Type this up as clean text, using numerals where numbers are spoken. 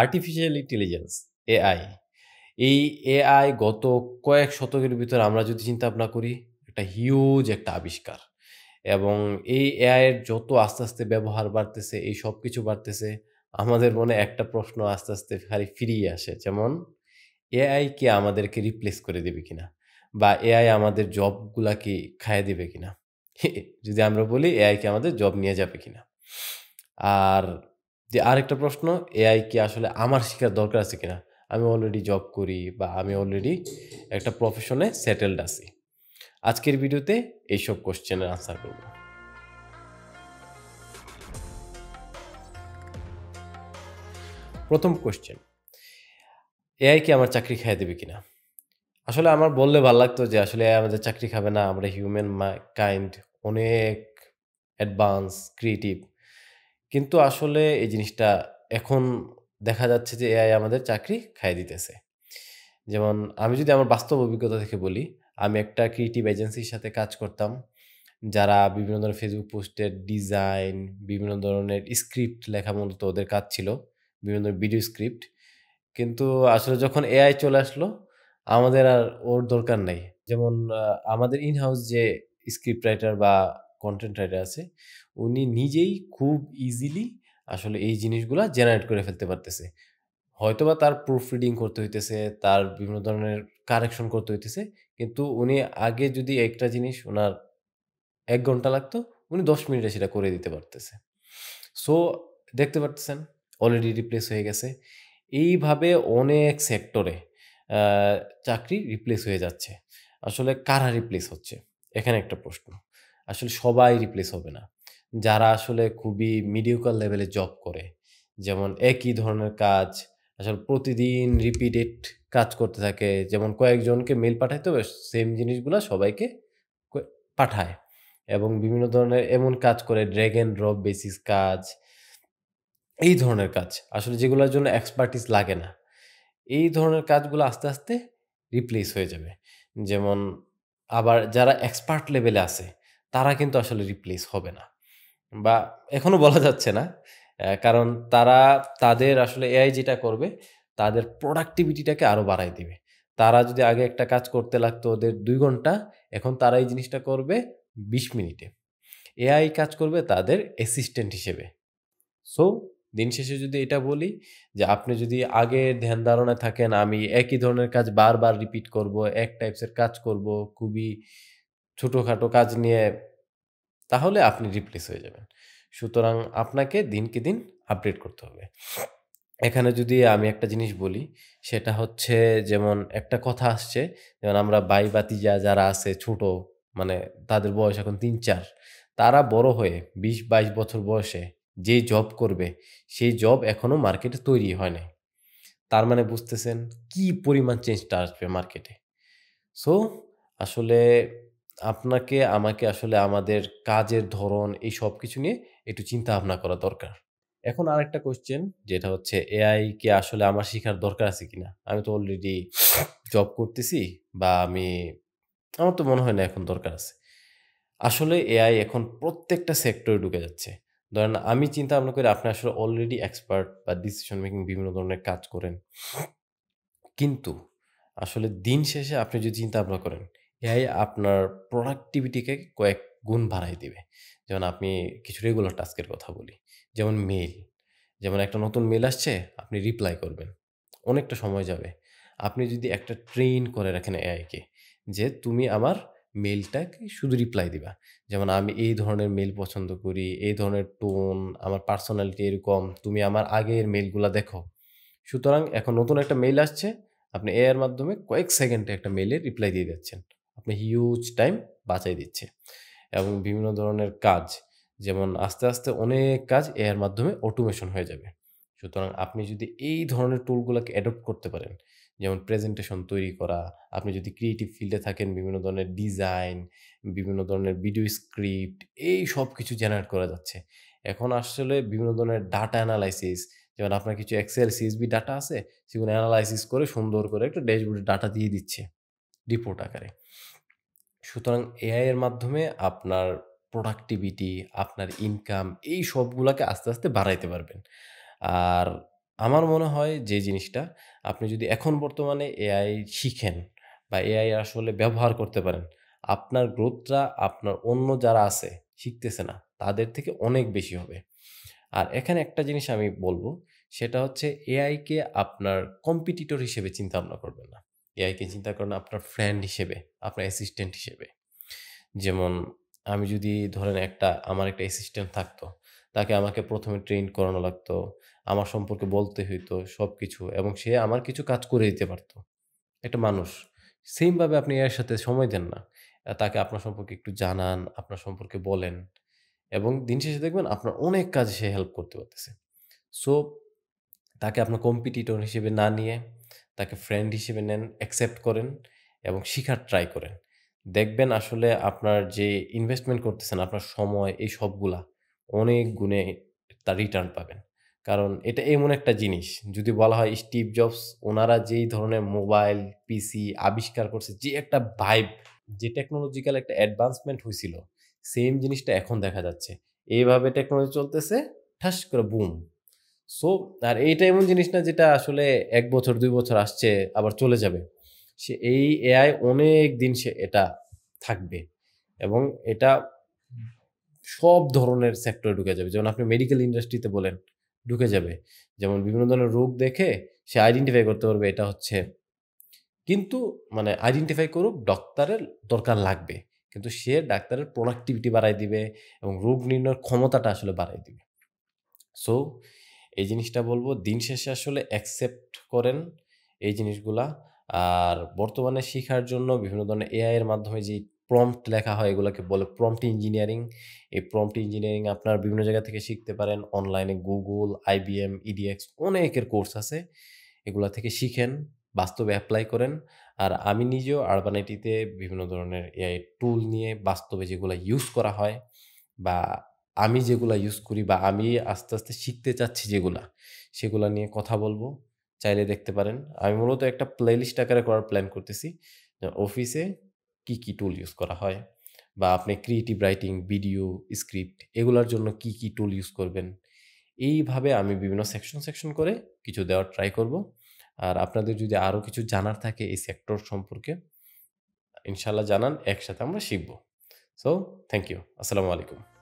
Artificial intelligence AI এই AI গত কয়েক শতকের ভিতরে আমরা যদি চিন্তা ভাবনা করি একটা হিউজ একটা আবিষ্কার এবং এই এআই এর যত আস্তে আস্তে ব্যবহার বাড়তেছে এই সব কিছু বাড়তেছে আমাদের মনে একটা প্রশ্ন আস্তে আস্তে খালি ফিরিয়ে আসে যেমন এআই কি আমাদেরকে রিপ্লেস করে দেবে কিনা বা এআই আমাদের জবগুলা কি খাইয়ে দেবে কিনা যদি আমরা বলি এআই কি আমাদের জব নিয়ে যাবে কিনা আর যে আরেকটা প্রশ্ন এআই কি আসলে আমার শিখার দরকার আছে কিনা আমি অলরেডি জব করি বা আমি অলরেডি একটা প্রফেশনে সেটেলড আছি আজকের ভিডিওতে এইসব কোশ্চেনের আনসার করব প্রথম কোশ্চেন এআই কি আমার চাকরি খাইয়ে দেবে কিনা আসলে আমার বললে ভালো লাগতো যে আসলে এআই আমাদের চাকরি খাবে না আমরা হিউম্যান কাইন্ড অনেক অ্যাডভান্স ক্রিয়েটিভ কিন্তু আসলে এই জিনিসটা এখন দেখা যাচ্ছে যে এআই আমাদের চাকরি খাইয়ে দিতেছে যেমন আমি যদি আমার বাস্তব অভিজ্ঞতা থেকে বলি আমি একটা ক্রিয়েটিভ এজেন্সির সাথে কাজ করতাম যারা বিভিন্ন ধরনের ফেসবুক পোস্টের ডিজাইন বিভিন্ন ধরনের স্ক্রিপ্ট লেখা মূলত ওদের কাজ ছিল বিভিন্ন ধরনের ভিডিও স্ক্রিপ্ট কিন্তু আসলে যখন এআই চলে আসলো আমাদের আর ওর দরকার নাই যেমন আমাদের ইন হাউস যে স্ক্রিপ্ট রাইটার বা কন্টেন্ট রাইটার আছে উনি নিজেই খুব ইজিলি আসলে এই জিনিসগুলা জেনারেট করে ফেলতে পারতেছে হয়তোবা তার প্রুফ রিডিং করতে হইতেছে, তার বিভিন্ন ধরনের কারেকশন করতে হইতেছে। কিন্তু উনি আগে যদি একটা জিনিস উনার ১ ঘন্টা লাগতো, উনি ১০ মিনিটে সেটা করে দিতে পারতেছে। সো দেখতে পারতেছেন অলরেডি রিপ্লেস হয়ে গেছে। এইভাবে অনেক সেক্টরে আ চাকরি রিপ্লেস হয়ে যাচ্ছে। আসলে কারা রিপ্লেস হচ্ছে? এখানে একটা প্রশ্ন। আসলে সবাই রিপ্লেস হবে না। যারা আসলে খুবই মিডিওকার লেভেলে জব করে, যেমন একই ধরনের কাজ আসলে প্রতিদিন রিপিটেড কাজ করতে থাকে। যেমন কয়েকজনকে মেইল পাঠাইতে হবে, সেম জিনিসগুলা সবাইকে ক পাঠায় এবং বিভিন্ন ধরনের এমন কাজ করে ড্র্যাগ অ্যান্ড ড্রপ বেসিস কাজ, এই ধরনের কাজ আসলে যেগুলোর জন্য এক্সপার্টিস লাগে না। এই ধরনের কাজগুলো আস্তে, আস্তে রিপ্লেস হয়ে যাবে। যেমন আবার যারা এক্সপার্ট লেভেলে আছে, তারা কিন্তু আসলে রিপ্লেস হবে না। বা এখনো বলা যাচ্ছে না। কারণ তারা তাদের আসলে এআই যেটা করবে, তাদের প্রোডাক্টিভিটিটাকে আরো বাড়ায় দিবে। তারা যদি আগে একটা কাজ করতে লাগতো ওদের ২ ঘন্টা, এখন তারা এই জিনিসটা করবে ২০ মিনিটে। এআই কাজ করবে তাদের অ্যাসিস্ট্যান্ট হিসেবে। সো দিন শেষে যদি এটা বলি যে আপনি যদি আগে ধ্যান ধারণায় থাকেন আমি একই ধরনের কাজ বারবার রিপিট করব, এক টাইপসের কাজ করব, খুবই ছোটখাটো কাজ নিয়ে তাহলে আপনি রিপ্লেস হয়ে যাবেন। সুতরাং আপনাকে দিনকে দিন আপডেট করতে হবে। এখানে যদি আমি একটা জিনিস বলি, সেটা হচ্ছে যেমন একটা কথা আসছে, যেমন আমরা ভাই-ভাতিজা যারা আছে ছোট, মানে তাদের বয়স এখন ৩-৪ তারা বড় হয়ে ২০-২২ বছর বয়সে যেই জব করবে, সেই জব এখনো মার্কেটে তৈরি হয় নাই। তার মানে বুঝতেছেন কি পরিমাণ চেঞ্জটা আসবে মার্কেটে। সো আসলে আপনাকে আমাকে আসলে আমাদের কাজের ধরন এই সবকিছু নিয়ে একটু চিন্তা ভাবনা করা দরকার। এখন আরেকটা কোয়েশ্চেন যেটা হচ্ছে এআই কি আসলে আমার শিখার দরকার আছে কিনা? আমি তো অলরেডি জব করতেছি বা আমার তো মনে হয় না এখন দরকার আছে। আসলে এআই এখন প্রত্যেকটা সেক্টরে ঢুকে যাচ্ছে। ধরেন আমি চিন্তা ভাবনা করি আপনি আসলে অলরেডি এক্সপার্ট বা ডিসিশন মেকিং বিভিন্ন ধরনের কাজ করেন। কিন্তু আসলে দিন শেষে আপনি যদি চিন্তা ভাবনা করেন, এআই আপনার প্রোডাক্টিভিটিকে কয়েক গুণ বাড়ায় দিবে। যেমন আপনি কিছু রেগুলার টাস্কের কথা বলি। যেমন মেইল। যেমন একটা নতুন মেইল আসছে, আপনি রিপ্লাই করবেন। অনেকটা সময় যাবে। আপনি যদি একটা ট্রেন করে রাখেন এআইকে যে তুমি আমার মেইলটাকে শুধু রিপ্লাই দিবা। যেমন আমি এই ধরনের মেইল পছন্দ করি, এই ধরনের টোন, আমার পার্সোনালিটি এরকম, তুমি আমার আগের মেইলগুলা দেখো। সুতরাং এখন নতুন একটা মেইল আসছে, আপনি এআই এর মাধ্যমে কয়েক সেকেন্ডে একটা মেইলের রিপ্লাই দিয়ে দিচ্ছেন। আপনি হিউজ টাইম বাঁচায় দিচ্ছে এবং বিভিন্ন ধরনের কাজ যেমন আস্তে, আস্তে অনেক কাজ এআই এর মাধ্যমে অটোমেশন হয়ে যাবে। সুতরাং আপনি যদি এই ধরনের টুলগুলাকে অ্যাডপ্ট করতে পারেন, যেমন প্রেজেন্টেশন তৈরি করা, আপনি যদি ক্রিয়েটিভ ফিল্ডে থাকেন বিভিন্ন ধরনের ডিজাইন, বিভিন্ন ধরনের ভিডিও স্ক্রিপ্ট এই সবকিছু জেনারেট করা যাচ্ছে। এখন আসলে বিভিন্ন ধরনের ডাটা এনালাইসিস যেমন আপনার কিছু এক্সেল, সিএসভি ডাটা আছে, সেগুলো এনালাইসিস করে সুন্দর করে একটা ড্যাশবোর্ডে ডাটা দিয়ে দিচ্ছে রিপোর্ট আকারে। সুতরাং এআই এর মাধ্যমে আপনার প্রোডাক্টিভিটি, আপনার ইনকাম এই সবগুলাকে আস্তে, আস্তে বাড়াইতে পারবেন। আর আমার মনে হয় যে জিনিসটা আপনি যদি এখন বর্তমানে এআই শিখেন বা এআই আসলে ব্যবহার করতে পারেন, আপনার গ্রোথটা আপনার অন্য যারা আছে শিখতেছে না, তাদের থেকে অনেক বেশি হবে। আর এখানে একটা জিনিস আমি বলব, সেটা হচ্ছে এআইকে আপনার কম্পিটিটর হিসেবে চিন্তা ভাবনা করবেন না। এআইকে চিন্তা করেন আপনার ফ্রেন্ড হিসেবে, আপনার অ্যাসিস্ট্যান্ট হিসেবে। যেমন আমি যদি ধরেন আমার একটা অ্যাসিস্ট্যান্ট থাকতো, তাকে আমাকে ১ম এ ট্রেন করানো লাগতো। আমার সম্পর্কে বলতে হইতো সবকিছু এবং সে আমার কিছু কাজ করে দিতে পারত। একটা মানুষ। সেইম ভাবে আপনি এর সাথে সময় দেন না। তাকে আপনার সম্পর্কে একটু জানান, আপনার সম্পর্কে বলেন এবং দিন শেষে দেখবেন আপনার অনেক কাজে সে হেল্প করতে পারতেছে। সো তাকে আপনার কম্পিটিটর হিসেবে না নিয়ে তাকে ফ্রেন্ড হিসেবে নেন, অ্যাকসেপ্ট করেন এবং শিখার ট্রাই করেন। দেখবেন আসলে আপনার যে ইনভেস্টমেন্ট করতেছেন, আপনার সময় এই সবগুলা অনেক গুণে তার রিটার্ন পাবেন। কারণ এটা এমন একটা জিনিস, যদি বলা হয় স্টিভ জবস উনারা যেই ধরনের মোবাইল, পিসি আবিষ্কার করছে, যে একটা ভাইব, যে টেকনোলজিক্যাল একটা অ্যাডভান্সমেন্ট হইছিল, সেইম জিনিসটা এখন দেখা যাচ্ছে। এইভাবে টেকনোলজি চলতেছে, ঠাস করে বুম। সো আর এইটা এমন জিনিস না যেটা আসলে ১ বছর ২ বছর আসছে আবার চলে যাবে। এই এআই অনেক দিন এটা থাকবে এবং এটা সব ধরনের সেক্টরে ঢুকে যাবে। যেমন আপনি মেডিকেল ইন্ডাস্ট্রিতে বলেন, ঢুকে যাবে। যেমন বিভিন্ন ধরনের রোগ দেখে সে আইডেন্টিফাই করতে পারবে এটা হচ্ছে, কিন্তু মানে আইডেন্টিফাই করুক, ডক্টরের দরকার লাগবে। কিন্তু সে ডাক্তারের প্রোডাক্টিভিটি বাড়ায় দিবে এবং রোগ নির্ণয়ের ক্ষমতাটা আসলে বাড়ায় দিবে। সো এই জিনিসটা বলব, দিন শেষে আসলে অ্যাকসেপ্ট করেন এই জিনিসগুলা। আর বর্তমানে শিখার জন্য বিভিন্ন ধরনের এআই এর মাধ্যমে যে প্রম্পট লেখা হয় এগুলাকে বলে প্রম্পট ইঞ্জিনিয়ারিং। এই প্রম্পট ইঞ্জিনিয়ারিং আপনার বিভিন্ন জায়গা থেকে শিখতে পারেন। অনলাইনে Google, IBM, EDX অনেকের কোর্স আছে। এগুলা থেকে শিখেন, বাস্তবে এপ্লাই করেন। আর আমি নিজেও আরবানিটিতে বিভিন্ন ধরনের এআই টুল নিয়ে বাস্তবে যেগুলা ইউজ করা হয় বা আমি যেগুলা ইউজ করি বা আমি আস্তে, আস্তে শিখতে চাচ্ছি যেগুলা, সেগুলা নিয়ে কথা বলবো। চাইলে দেখতে পারেন। আমি মূলত একটা প্লেলিস্ট আকারে করার প্ল্যান করতেছি। অফিসে কি টুল ইউজ করা হয় বা আপনি ক্রিয়েটিভ রাইটিং, ভিডিও, স্ক্রিপ্ট এগুলার জন্য কি টুল ইউজ করবেন। এইভাবে আমি বিভিন্ন সেকশন করে কিছু দেওয়ার ট্রাই করব। আর আপনাদের যদি আরো কিছু জানার থাকে এই সেক্টর সম্পর্কে, ইনশাআল্লাহ জানান। একসাথে আমরা শিখব। So thank you. আসসালামু আলাইকুম।